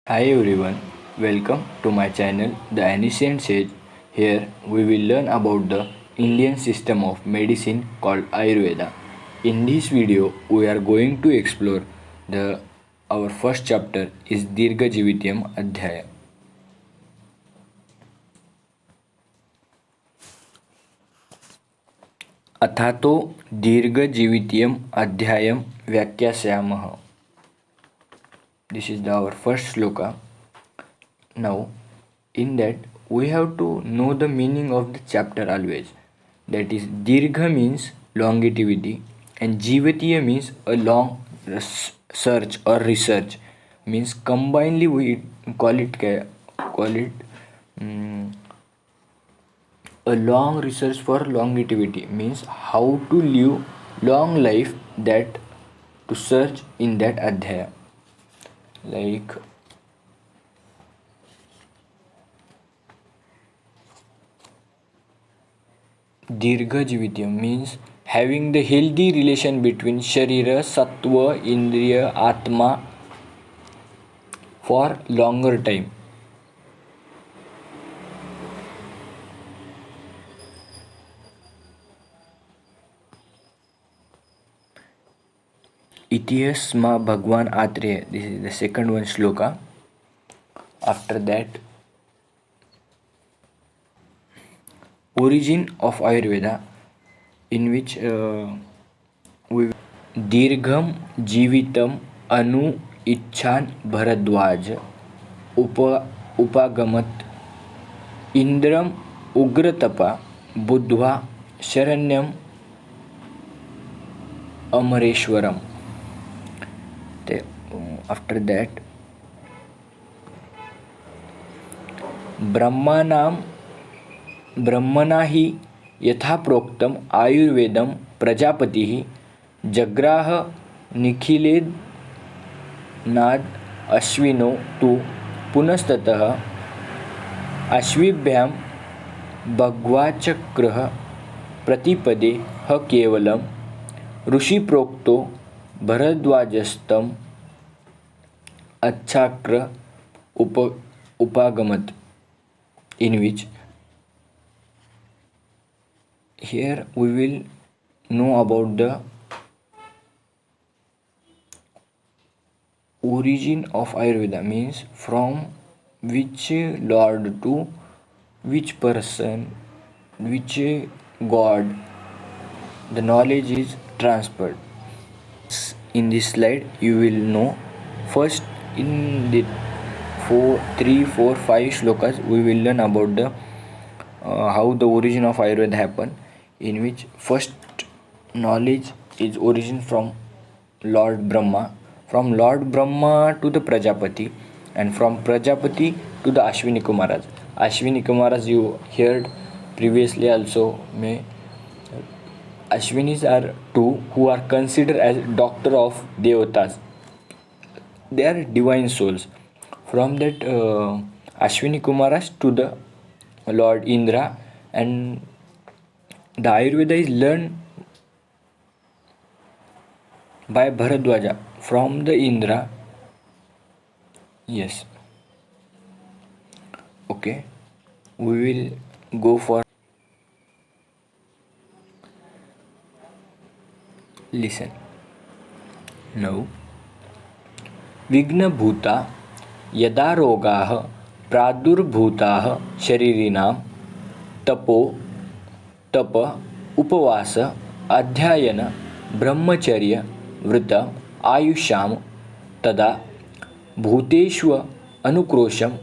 Hi everyone, welcome to my channel The Ancient Sage. Here we will learn about the Indian system of medicine called Ayurveda. In this video we are going to explore the our first chapter is Dirgha Jivityam Adhyaya. अथातो दीर्घजीवित्यम अध्यायम व्याख्यास्यामः. This is our first sloka. Now, in that, we have to know the meaning of the chapter always. That is, Dirgha means longevity, and Jivatiya means a long search or research. Means combinedly we call it mm, a long research for longevity. Means how to live long life, that to search in that adhyaya. Like Dirgha Jivityam means having the healthy relation between Sharira, Sattva, Indriya, Atma for longer time. Itiyasma Bhagwan Atreya. This is the second one sloka. After that, origin of Ayurveda, in which we Dirgham Jivitam Anu Icchan Bharadwaj Upagamat Indram Ugratapa Buddhva Sharanyam Amareshwaram. After that, ब्रह्मणा हि यथा प्रोक्तम आयुर्वेदम प्रजापति जग्राह निखिलेद नाद अश्विनो तु पुनस्ततः अश्विभ्यां भग्वाचक्रः प्रतिपदे ह केवलम ऋषिप्रोक्तो भरद्वाजस्तम अच्छाक्र उपागमत. In which here we will know about the origin of Ayurveda, means from which lord to which person, which god the knowledge is transferred. In this slide you will know. First, in the 5 shlokas we will learn about the how the origin of Ayurveda happened, in which first knowledge is origin from Lord Brahma, from Lord Brahma to the Prajapati, and from Prajapati to the Ashwini Kumaras. Ashwini Kumaras you heard previously also. Ashwinis are two who are considered as doctor of Devatas. They are divine souls. From that Ashwini Kumaras to the Lord Indra, and the Ayurveda is learned by Bharadwaja from the Indra. Yes. Okay. We will go for listen. Now, विघ्नभूता यदा रोगाः प्रादुर्भूताः शरीरिणां तप उपवास अध्ययन ब्रह्मचर्य व्रत आयुष्यां तदा भूतेष्व अनुक्रोशं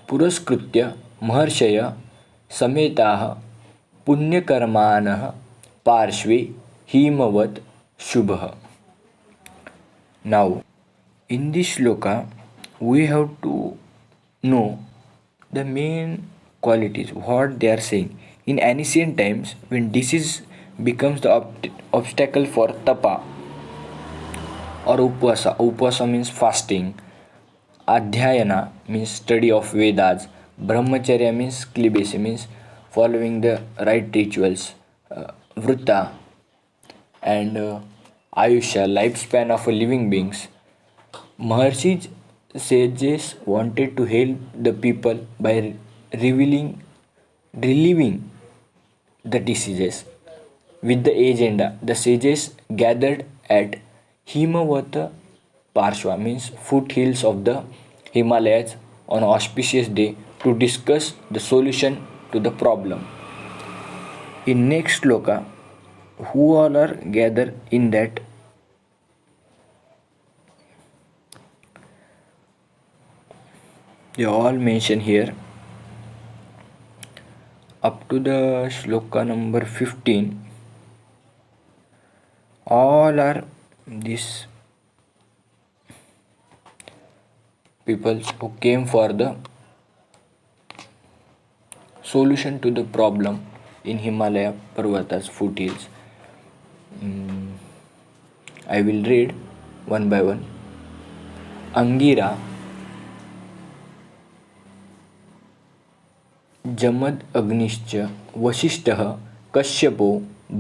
पुरस्कृत्य महर्षय समेताः पुण्यकर्माणः पार्श्वे Himvat शुभः. Now, in this shloka, we have to know the main qualities, what they are saying. In ancient times, when disease becomes the obstacle for tapa or upasa means fasting, adhyayana means study of Vedas, brahmacharya means celibacy, means following the right rituals, vrita, and Ayusha, lifespan of a living beings. Maharshis sages wanted to help the people by relieving the diseases. With the agenda, the sages gathered at Himavata Parshva, means foothills of the Himalayas, on auspicious day to discuss the solution to the problem. In next sloka, who all are gathered in that? They all mention here up to the shloka number 15. All are these people who came for the solution to the problem in Himalaya Parvatas foothills. I will read one by one. Angira, जमद अग्निश्च वसिष्ठः कश्यपो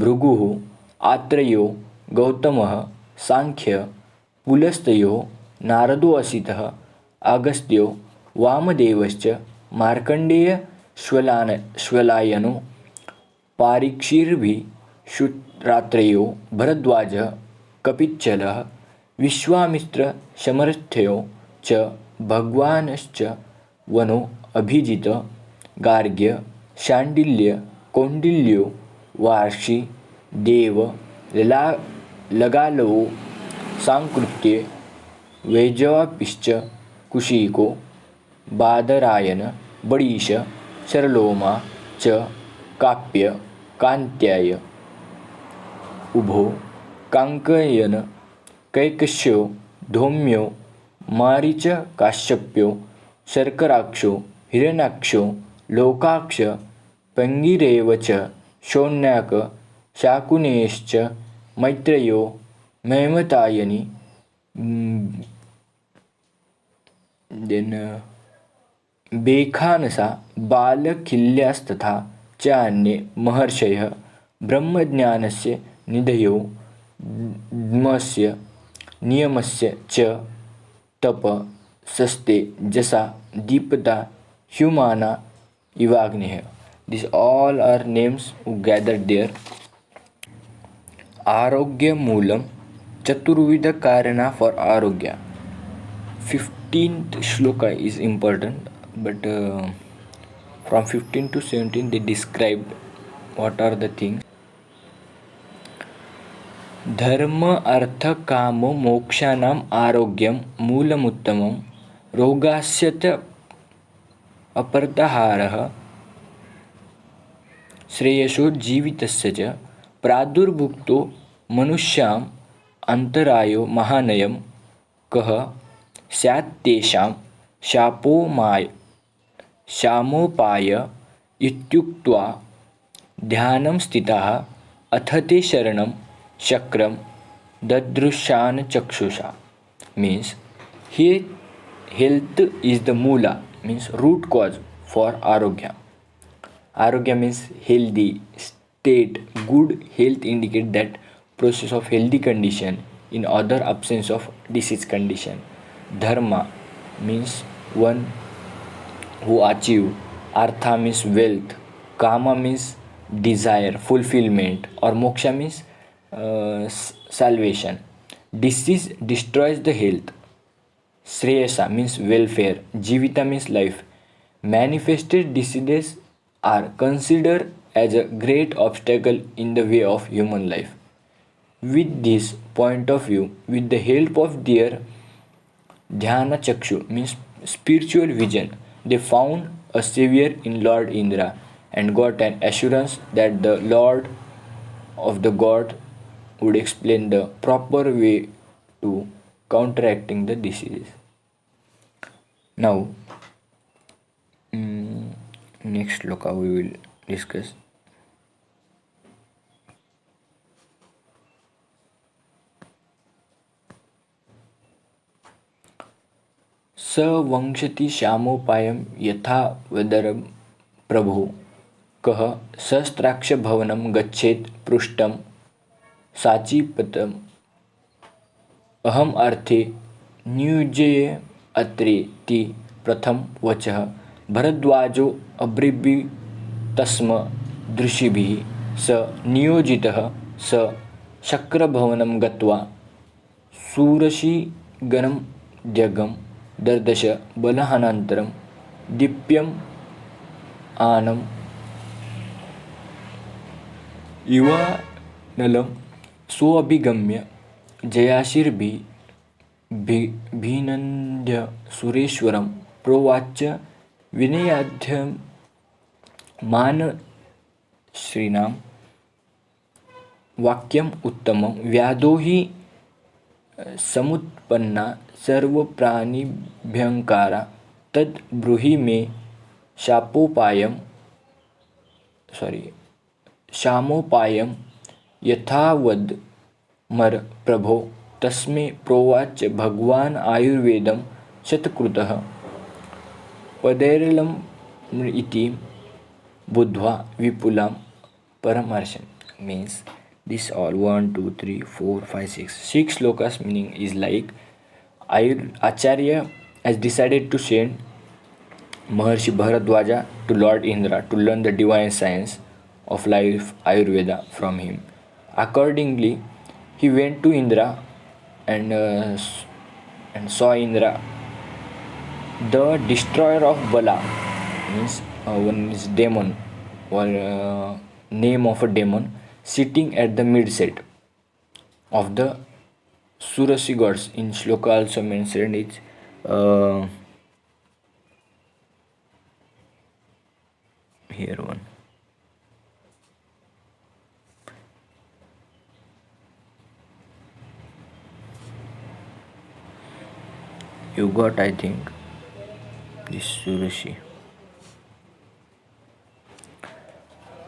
भृगुः आत्रेयो गौतमः सांख्य पुलस्तयो नारदो असितः अगस्त्यो वामदेवश्च मार्कण्डेय श्वलायनो पारीक्षिर्भिः शुरात्रेयो भरद्वाजः कपिच्चलः विश्वामित्र समर्थयो च भगवानश्च वनो अभिजित गार्ग्य शाण्डिल्य कौण्डिल्यो वार्षि देव लगालवो सांकृत्य वैजवापिश्च कुशिको बादरायन बडीश शरलोमा च काप्य कान्त्याय उभो काङ्कयन कैकस्यो धौम्यो मारीच काश्यप्यो शर्कराक्षो हिरण्याक्षो लोकाक्ष पंगिरेव च शौन्याक शाकुनेश्च मैत्रेयो मैमतायनि बेखानसा बालखिल्यास्तथा च अन्ये महर्षयः ब्रह्मज्ञानस्य निधयो द्मस्य नियमस्य च तप सस्ते जसा दीपता humana Ivagneha. These all are names who gathered there. Arogya Moolam Chaturvida Karana for Arogya. 15th shloka is important, but from 15 to 17 they described what are the things. धर्म अर्थ काम मोक्षानाम आरोग्यम मूलमुत्तमम रोगास्य च अपरतहारः श्रेयसो जीवितस्य च प्रादुर्भुक्तो मनुष्याम् अंतरायो महानयं कः स्यात् तेषां शामोपाय इत्युक्त्वा ध्यानं स्थिताः अथ ते शरणं चक्रं ददृशान चक्षुषा. Means here health is the mula, means root cause for arogya. Arogya means healthy state. Good health indicate that process of healthy condition in other absence of disease condition. Dharma means one who achieve. Artha means wealth. Kama means desire, fulfillment, or moksha means salvation. Disease destroys the health. Shreyasa means welfare. Jivita means life. Manifested diseases are considered as a great obstacle in the way of human life. With this point of view, with the help of their dhyana chakshu means spiritual vision, they found a savior in Lord Indra and got an assurance that the Lord of the God would explain the proper way to counteracting the diseases. Now, next shloka we will discuss. स वंशति श्यामोपायं यथा वदरं प्रभु कः सहस्राक्षभवनं गच्छेत् पृष्ठं साचीपतम् अहम अर्थे नियुज्ये अत्रेति प्रथम वचः भरद्वाजो अब्रवीतस्म दृशिभिः स नियोजितः स शक्रभवनं गत्वा शूरशिगणं जगं दर्दश बलहानन्तरं दीप्यम् आनम् युवानलं सोऽभिगम्य जयाशिर्भिनन्द्य सुरेश्वरं प्रोवाच विनयाढ्यं मानश्रीणां वाक्यम् उत्तमं व्याधो हि समुत्पन्ना सर्वप्राणिभ्यङ्कारा तद् ब्रूहि मे शापोपायं शामोपायं यथावद् मर प्रभो तस्मै प्रोवाच भगवान् आयुर्वेदं शतकृतः पदैर्लम् इति बुद्ध्वा विपुलां paramarsham means this all 1 2 3 4 5 6 slokas meaning is like Acharya has decided to send Maharshi Bharadwaja to Lord Indra to learn the divine science of life Ayurveda from him. Accordingly, he went to Indra and saw Indra, the destroyer of Bala, means one is demon or name of a demon, sitting at the midset of the Surasi gods. In shloka also mentioned it. Here one. You got, I think, this Surashi.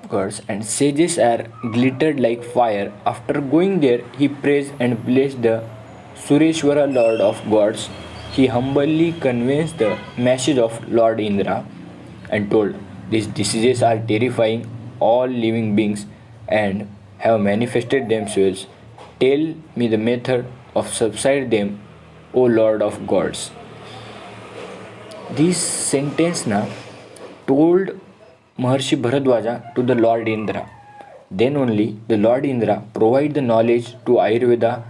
Gods and sages are glittered like fire. After going there, he praised and blessed the Sureshwara Lord of Gods. He humbly conveys the message of Lord Indra and told, these diseases are terrifying all living beings and have manifested themselves. Tell me the method of subside them, O Lord of Gods. This sentence told Maharshi Bharadwaja to the Lord Indra. Then only the Lord Indra provide the knowledge to Ayurveda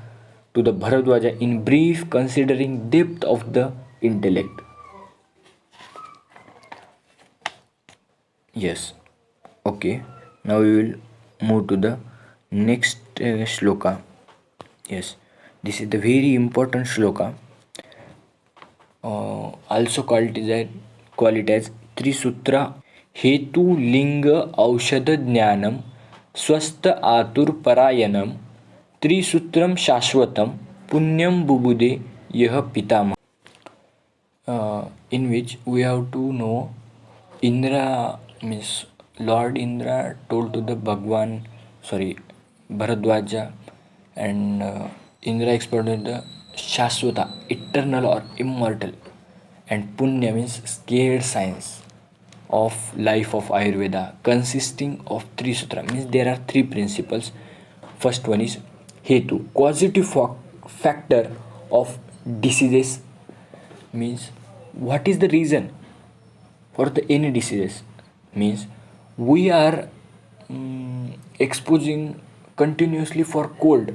to the Bharadwaja in brief, considering depth of the intellect. Yes. Okay. Now we will move to the next shloka. Yes. This is the very important shloka. Also called it as Trisutra हेतु लिंग औषध ज्ञानम स्वस्थ आतुर परायणम त्रिसूत्रम शाश्वतम पुण्यम बुबुदे यह पितामह. In which we have to know Indra means Lord Indra told to the Bharadwaja, and Indra explained the Shashwata, eternal or immortal, and Punya means scared science of life of Ayurveda, consisting of three sutra, means there are three principles. First one is Hetu, causative factor of diseases, means what is the reason for the any diseases, means we are exposing continuously for cold.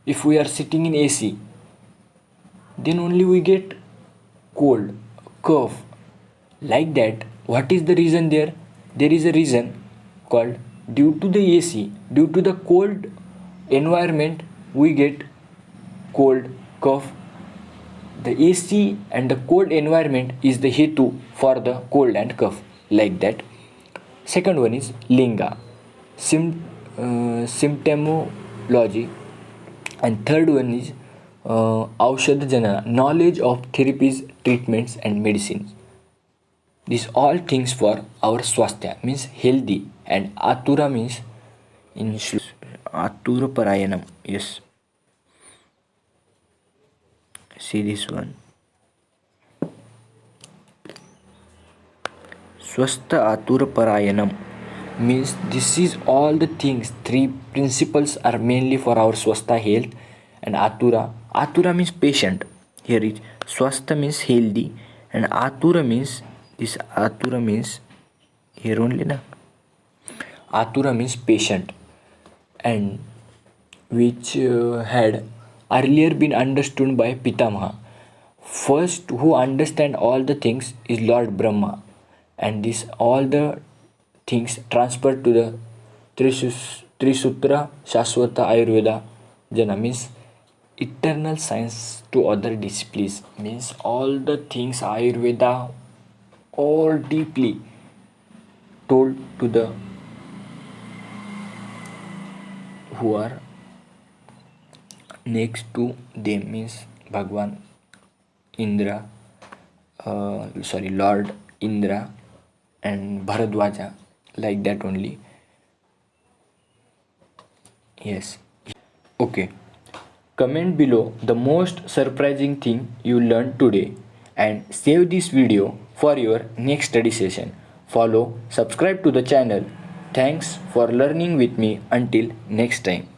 If we are sitting in AC, then only we get cold, cough, like that. What is the reason there? There is a reason called due to the AC, due to the cold environment, we get cold, cough. The AC and the cold environment is the hetu for the cold and cough, like that. Second one is linga, symptomology, and third one is aushadha janana, knowledge of therapies, treatments, and medicines. These all things for our swasthya, means healthy, and atura means in atura parayanam. Yes, see this one, swastha atura parayanam means this is all the things. Three principles are mainly for our swastha health, and atura means patient. Here is Swastha means healthy, and Atura means this Atura means here only na. Atura means patient, and which had earlier been understood by Pitamaha. First, who understand all the things is Lord Brahma, and this all the things transferred to the Trisutra Shaswata Ayurveda Jana means eternal science to other disciplines, means all the things Ayurveda all deeply told to the who are next to them, means Bhagwan Indra, Lord Indra and Bharadwaja, like that only. Yes. Okay. Comment below the most surprising thing you learned today and save this video for your next study session. Follow, subscribe to the channel. Thanks for learning with me. Until next time.